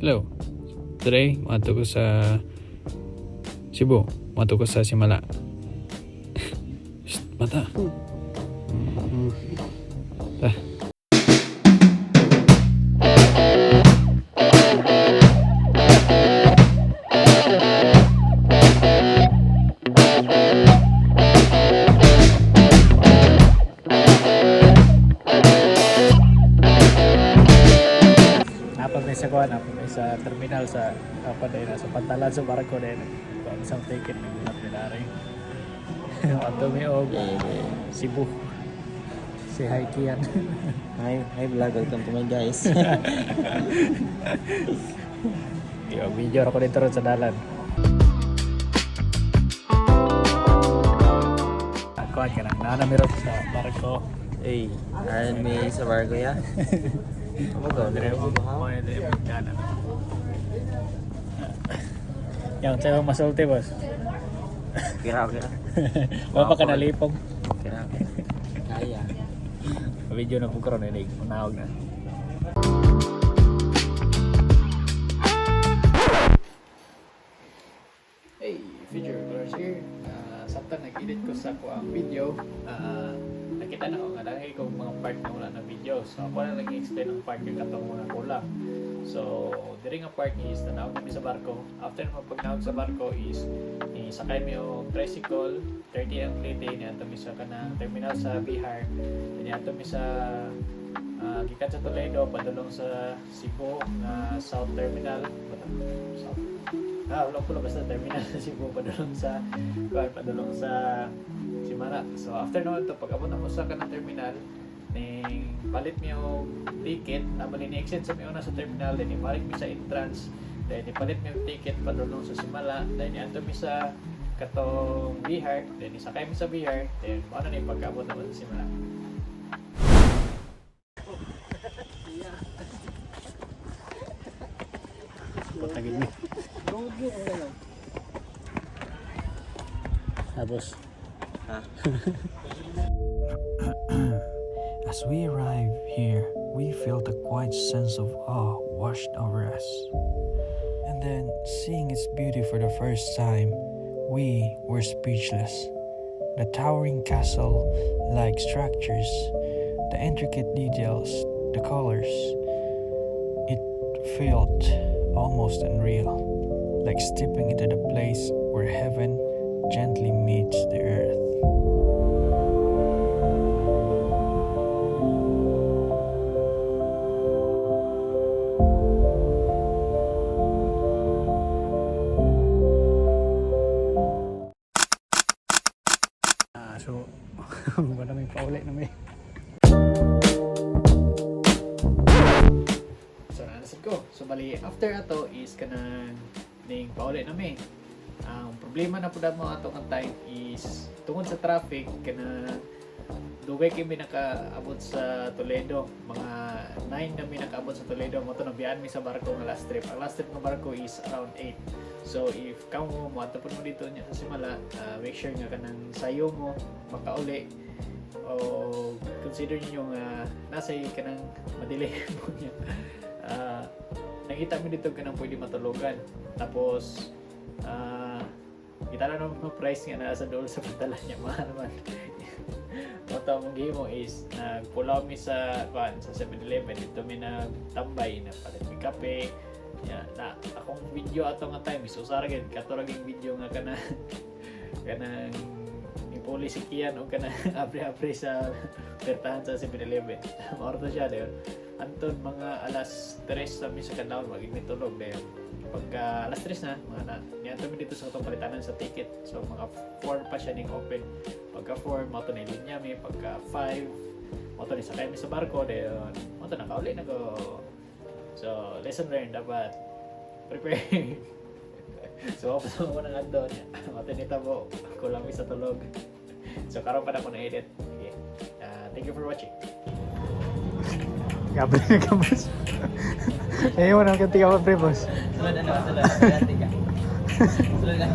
Hello. Today, mato ko sa Cebu. Mato ko sa Simala. Shh, mata. Ah. Sa terminal sa apa dahil sa pantalan sa barko dahil kung isang ticket ng gunat nila rin ato may og Cebu si Haiki yan. Hi vlog, welcome to my guys. Yung video ako dito rin sa dalan. Kuhan ka nang nanamirot sa barko. Hey, aran may sa barko ya. Yang cewek masulti bos. Kira. Bapak ka nalipong. Kira. Kaya. Video na po karon ini, manawag na. Hey, video recorders here. Samtang nag-edit ko sa ko ang video, nakita na ko nga dahil ko mga part na wala na video. So ako na nag-explain ang part yung katong mga kulang. So, diri nga part is nanawag kami sa barko. After naman pagnawag sa barko is sakay mi og tricycle, 30 ang plate ni ato mi sa kanang terminal sa Bihar. Ni ato mi sa gikan sa Toledo padulong sa Cebu na South Terminal. South. Wala ko basta terminal sa Cebu padulong sa Simara. So after naman to pag-abot na mo sa kanang terminal ning palit mi og ticket naman ni exit sa mi una sa terminal then ibalik mi sa entrance then ipalit mi og ticket padulong sa Simala then ato mi sa katong Bihar then isakay mi sa Bihar then ano ni pag-abot naman sa Simala. Patagin mi. Tapos As we arrive here, we felt a quiet sense of awe washed over us. And then, seeing its beauty for the first time, we were speechless. The towering castle-like structures, the intricate details, the colors, it felt almost unreal, like stepping into the place where heaven gently meets the earth. So, wala may pauli na may. So, nanasad ko. So, bali, after ato is kanang ning pauli na may. Ang problema na po mo ato ang time is tungod sa traffic kana dugay kami nakaabot sa Toledo. Mga 9 kami nakaabot sa Toledo. Mo to nabiyaan mi sa barko nga last trip. Ang last trip ng barko is around 8. So if kamo mo atapon mo dito niya sa Simala, make sure nga kanang sayo mo makauli o consider niyo nga nasa kanang madili mo niya. Nakita mi dito kanang pwede matulugan. Tapos kita na naman price nga nasa dool sa pantala niya mahal naman. Mata mong gimo is nagpulaw mi sa 7-Eleven dito mi nagtambay na palit mi kape. Ya, na akong video ato nga time is usara gid katuraging video nga kanang ipuli si Kian o kanang apre sa pertahan sa 7-Eleven. Maorto siya dayon. Anton mga alas 3 sa misa kanawon maging mitulog dayon. Pagka alas 3 na mga niadto mi dito sa atong palitanan sa ticket. So mga 4 pa siya ning open. Pagka 4 mo to ni linya mi, pagka 5 mo to ni sakay mi sa barko dayon. Mo to nakauli na ko. So, lesson learned, dapat prepare. So, ako mo nang andon. Matinita mo, kulang sa tulog. So, karoon pa na ako na-edit. Okay. Thank you for watching. Gabi na ka, boss. Ayaw mo nang kanti ka, boss. Sulod na. Sulod na.